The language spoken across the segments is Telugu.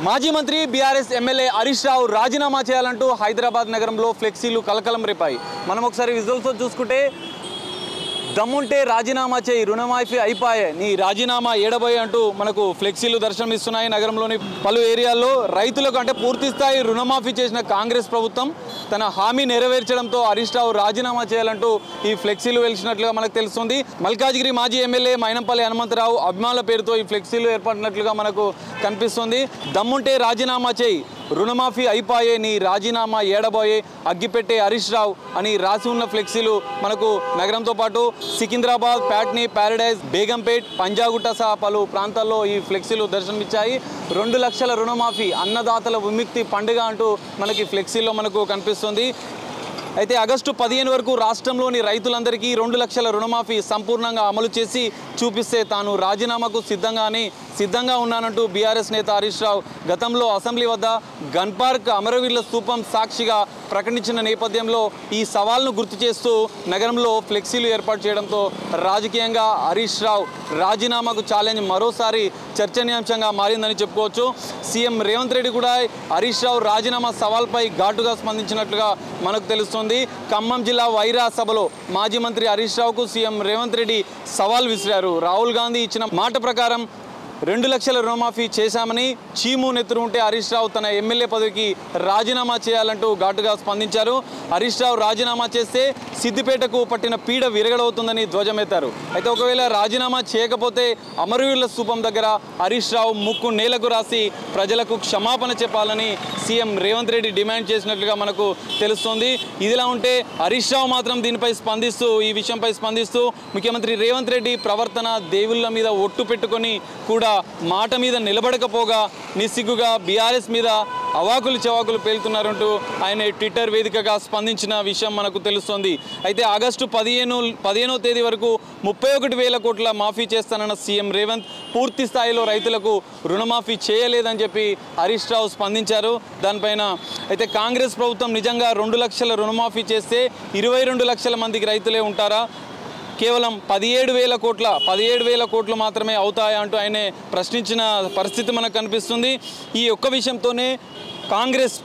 మాజీ మంత్రి బీఆర్ఎస్ ఎమ్మెల్యే హరీష్ రావు రాజీనామా చేయాలంటూ హైదరాబాద్ నగరంలో ఫ్లెక్సీలు కలకలం రేపాయి. మనం ఒకసారి విజువల్స్ చూసుకుంటే దమ్ముంటే రాజీనామా చేయి, రుణమాఫీ అయిపోయే, నీ రాజీనామా ఏడబోయే అంటూ మనకు ఫ్లెక్సీలు దర్శనమిస్తున్నాయి. నగరంలోని పలు ఏరియాల్లో రైతులకు అంటే పూర్తి స్థాయి రుణమాఫీ చేసిన కాంగ్రెస్ ప్రభుత్వం తన హామీ నెరవేర్చడంతో హరీష్ రావు రాజీనామా చేయాలంటూ ఈ ఫ్లెక్సీలు వెలిసినట్లుగా మనకు తెలుస్తుంది. మల్కాజ్గిరి మాజీ ఎమ్మెల్యే మైనంపల్లి హనుమంతరావు అభిమానుల పేరుతో ఈ ఫ్లెక్సీలు ఏర్పడినట్లుగా మనకు కనిపిస్తుంది. దమ్ముంటే రాజీనామా చేయి, రుణమాఫీ అయిపోయే, నీ రాజీనామా ఏడబోయే, అగ్గిపెట్టే హరీష్ రావు అని రాసి ఉన్న ఫ్లెక్సీలు మనకు నగరంతో పాటు సికింద్రాబాద్, ప్యాట్నీ, ప్యారడైజ్, బేగంపేట్, పంజాగుట్ట సహా పలు ప్రాంతాల్లో ఈ ఫ్లెక్సీలు దర్శనమిచ్చాయి. 2 లక్షల రుణమాఫీ, అన్నదాతల విముక్తి పండుగ అంటూ మనకి ఫ్లెక్సీలో మనకు కనిపిస్తుంది. అయితే ఆగస్టు 15 వరకు రాష్ట్రంలోని రైతులందరికీ 2 లక్షల రుణమాఫీ సంపూర్ణంగా అమలు చేసి చూపిస్తే తాను రాజీనామాకు సిద్ధంగా ఉన్నానంటూ బీఆర్ఎస్ నేత హరీష్ రావు గతంలో అసెంబ్లీ వద్ద గన్ పార్క్ అమరవీరుల స్తూపం సాక్షిగా ప్రకటించిన నేపథ్యంలో ఈ సవాల్ను గుర్తు చేస్తూ నగరంలో ఫ్లెక్సీలు ఏర్పాటు చేయడంతో రాజకీయంగా హరీష్ రావు రాజీనామాకు ఛాలెంజ్ మరోసారి చర్చనీయాంశంగా మారిందని చెప్పుకోవచ్చు. సీఎం రేవంత్ రెడ్డి కూడా హరీష్ రావు రాజీనామా సవాల్పై ఘాటుగా స్పందించినట్లుగా మనకు తెలుస్తుంది. ఖమ్మం జిల్లా వైరా సభలో మాజీ మంత్రి హరీష్ రావుకు సీఎం రేవంత్ రెడ్డి సవాల్ విసిరారు. రాహుల్ గాంధీ ఇచ్చిన మాట ప్రకారం 2 లక్షల రుణమాఫీ చేశామని, చీము నెత్తురు ఉంటే హరీష్ రావు తన ఎమ్మెల్యే పదవికి రాజీనామా చేయాలంటూ ఘాటుగా స్పందించారు. హరీష్ రావు రాజీనామా చేస్తే సిద్దిపేటకు పట్టిన పీడ విరగడవుతుందని ధ్వజమెత్తారు. అయితే ఒకవేళ రాజీనామా చేయకపోతే అమరవీరుల స్తూపం దగ్గర హరీష్ రావు ముక్కు నేలకు రాసి ప్రజలకు క్షమాపణ చెప్పాలని సీఎం రేవంత్ రెడ్డి డిమాండ్ చేసినట్లుగా మనకు తెలుస్తోంది. ఇదిలా ఉంటే హరీష్ రావు మాత్రం ఈ విషయంపై స్పందిస్తూ ముఖ్యమంత్రి రేవంత్ రెడ్డి ప్రవర్తన దేవుళ్ళ మీద ఒట్టు పెట్టుకొని కూడా మాట మీద నిలబడకపోగా నిస్సిగ్గుగా బీఆర్ఎస్ మీద అవాకులు చవాకులు పేలుతున్నారంటూ ఆయన ట్విట్టర్ వేదికగా స్పందించిన విషయం మనకు తెలుస్తోంది. అయితే ఆగస్టు 15వ తేదీ వరకు 31,000 కోట్ల మాఫీ చేస్తానన్న సీఎం రేవంత్ పూర్తి స్థాయిలో రైతులకు రుణమాఫీ చేయలేదని చెప్పి హరీష్ రావు స్పందించారు. దానిపైన అయితే కాంగ్రెస్ ప్రభుత్వం నిజంగా 2 లక్షల రుణమాఫీ చేస్తే 22 లక్షల మందికి రైతులే ఉంటారా, కేవలం 17,000 కోట్లు మాత్రమే అవుతాయా అంటూ ఆయన ప్రశ్నించిన పరిస్థితి మనకు కనిపిస్తుంది. ఈ ఒక్క విషయంతోనే కాంగ్రెస్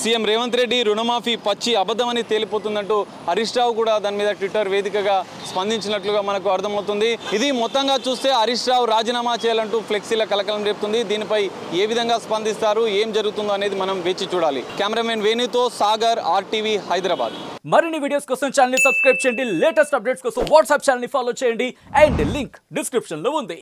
సీఎం రేవంత్ రెడ్డి రుణమాఫీ పచ్చి అబద్ధమని తేలిపోతుందంటూ హరీష్ రావు కూడా దాని మీద ట్విట్టర్ వేదికగా స్పందించినట్లుగా మనకు అర్థమవుతుంది. ఇది మొత్తంగా చూస్తే హరీష్ రావు రాజీనామా చేయాలంటూ ఫ్లెక్సీల కలకలం రేపుతుంది. దీనిపై ఏ విధంగా స్పందిస్తారు, ఏం జరుగుతుందో అనేది మనం వేచి చూడాలి. కెమెరామెన్ వేణుతో సాగర్, RTV హైదరాబాద్. మరిన్ని వీడియోస్ కోసం ఛానల్ ని సబ్స్క్రైబ్ చేయండి. లేటెస్ట్ అప్డేట్స్ కోసం వాట్సాప్ ఛానల్ ని ఫాలో చేయండి. అండ్ లింక్ డిస్క్రిప్షన్ లో ఉంది.